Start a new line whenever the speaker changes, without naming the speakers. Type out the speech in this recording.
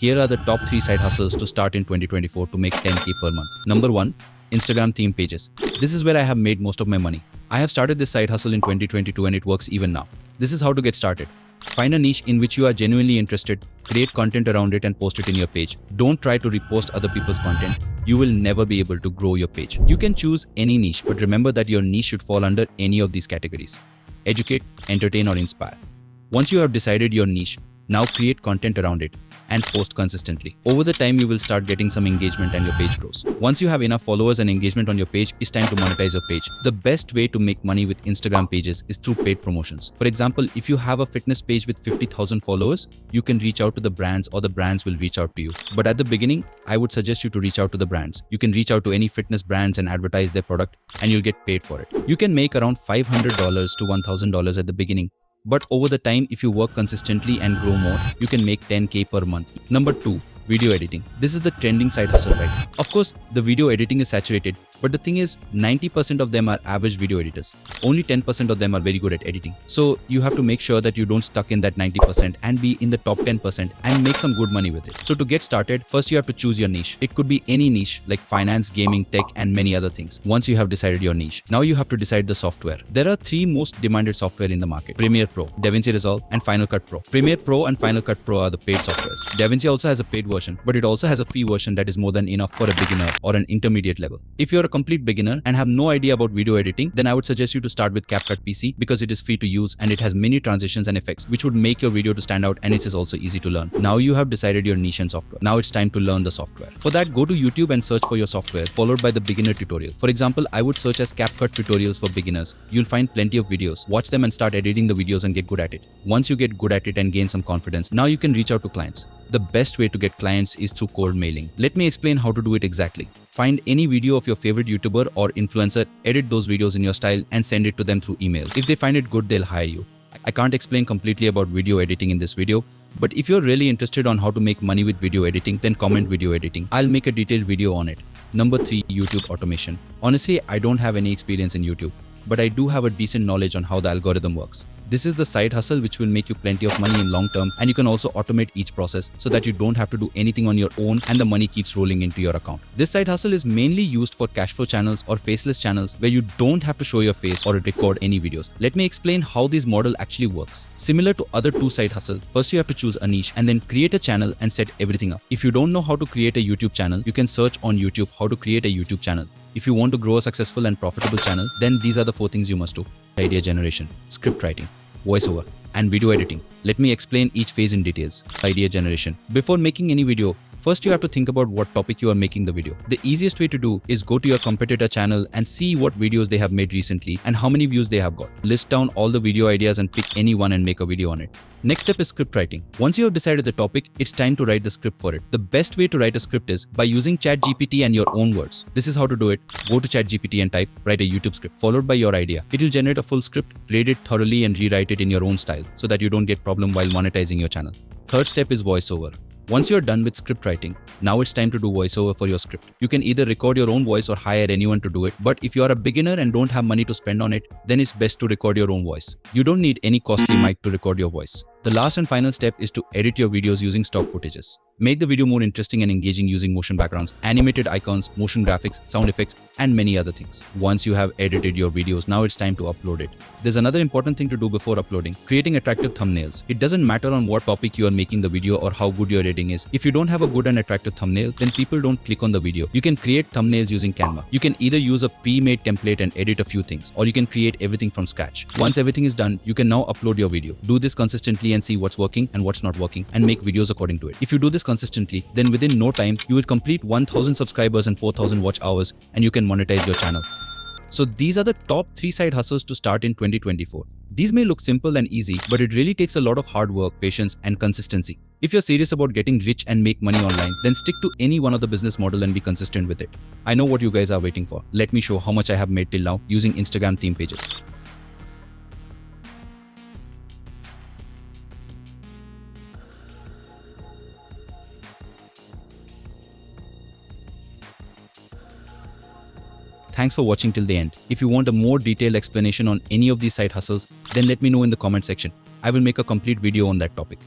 Here are the top 3 side hustles to start in 2024 to make 10k per month. Number 1. Instagram theme pages. This is where I have made most of my money. I have started this side hustle in 2022 and it works even now. This is how to get started. Find a niche in which you are genuinely interested, create content around it and post it in your page. Don't try to repost other people's content. You will never be able to grow your page. You can choose any niche, but remember that your niche should fall under any of these categories: educate, entertain or inspire. Once you have decided your niche, now create content around it and post consistently. Over the time, you will start getting some engagement and your page grows. Once you have enough followers and engagement on your page, it's time to monetize your page. The best way to make money with Instagram pages is through paid promotions. For example, if you have a fitness page with 50,000 followers, you can reach out to the brands or the brands will reach out to you. But at the beginning, I would suggest you to reach out to the brands. You can reach out to any fitness brands and advertise their product and you'll get paid for it. You can make around $500 to $1,000 at the beginning. But over the time, if you work consistently and grow more, you can make 10k per month. Number 2. Video editing. This is the trending side hustle right now. Of course, the video editing is saturated, but the thing is 90% of them are average video editors. Only 10% of them are very good at editing. So you have to make sure that you don't stuck in that 90% and be in the top 10% and make some good money with it. So to get started, first you have to choose your niche. It could be any niche like finance, gaming, tech and many other things. Once you have decided your niche, now you have to decide the software. There are 3 most demanded software in the market: Premiere Pro, DaVinci Resolve and Final Cut Pro. Premiere Pro and Final Cut Pro are the paid softwares. DaVinci also has a paid version, but it also has a free version that is more than enough for a beginner or an intermediate level. If you're a complete beginner and have no idea about video editing, then I would suggest you to start with CapCut PC because it is free to use and it has many transitions and effects which would make your video to stand out, and it is also easy to learn. Now you have decided your niche and software. Now it's time to learn the software. For that, go to YouTube and search for your software followed by the beginner tutorial. For example, I would search as CapCut tutorials for beginners. You'll find plenty of videos. Watch them and start editing the videos and get good at it. Once you get good at it and gain some confidence, now you can reach out to clients. The best way to get clients is through cold mailing. Let me explain how to do it exactly. Find any video of your favorite YouTuber or influencer, edit those videos in your style and send it to them through email. If they find it good, they'll hire you. I can't explain completely about video editing in this video, but if you're really interested on how to make money with video editing, then comment video editing. I'll make a detailed video on it. Number 3. YouTube automation. Honestly, I don't have any experience in YouTube, but I do have a decent knowledge on how the algorithm works. This is the side hustle which will make you plenty of money in long term, and you can also automate each process so that you don't have to do anything on your own and the money keeps rolling into your account. This side hustle is mainly used for cash flow channels or faceless channels where you don't have to show your face or record any videos. Let me explain how this model actually works. Similar to other 2 side hustle, first you have to choose a niche and then create a channel and set everything up. If you don't know how to create a YouTube channel, you can search on YouTube how to create a YouTube channel. If you want to grow a successful and profitable channel, then these are the 4 things you must do: idea generation, script writing, voiceover, and video editing. Let me explain each phase in details. Idea generation. Before making any video, first you have to think about what topic you are making the video. The easiest way to do is go to your competitor channel and see what videos they have made recently and how many views they have got. List down all the video ideas and pick any one and make a video on it. Next step is script writing. Once you have decided the topic, it's time to write the script for it. The best way to write a script is by using ChatGPT and your own words. This is how to do it. Go to ChatGPT and type "write a YouTube script" followed by your idea. It will generate a full script, read it thoroughly and rewrite it in your own style so that you don't get problem while monetizing your channel. Third step is voiceover. Once you're done with script writing, now it's time to do voiceover for your script. You can either record your own voice or hire anyone to do it, but if you are a beginner and don't have money to spend on it, then it's best to record your own voice. You don't need any costly mic to record your voice. The last and final step is to edit your videos using stock footages. Make the video more interesting and engaging using motion backgrounds, animated icons, motion graphics, sound effects, and many other things. Once you have edited your videos, now it's time to upload it. There's another important thing to do before uploading: creating attractive thumbnails. It doesn't matter on what topic you are making the video or how good your editing is. If you don't have a good and attractive thumbnail, then people don't click on the video. You can create thumbnails using Canva. You can either use a pre-made template and edit a few things, or you can create everything from scratch. Once everything is done, you can now upload your video. Do this consistently and see what's working and what's not working, and make videos according to it. If you do this consistently, then within no time, you will complete 1000 subscribers and 4000 watch hours, and you can monetize your channel. So these are the top 3 side hustles to start in 2024. These may look simple and easy, but it really takes a lot of hard work, patience, and consistency. If you're serious about getting rich and make money online, then stick to any one of the business model and be consistent with it. I know what you guys are waiting for. Let me show how much I have made till now using Instagram theme pages. Thanks for watching till the end. If you want a more detailed explanation on any of these side hustles, then let me know in the comment section. I will make a complete video on that topic.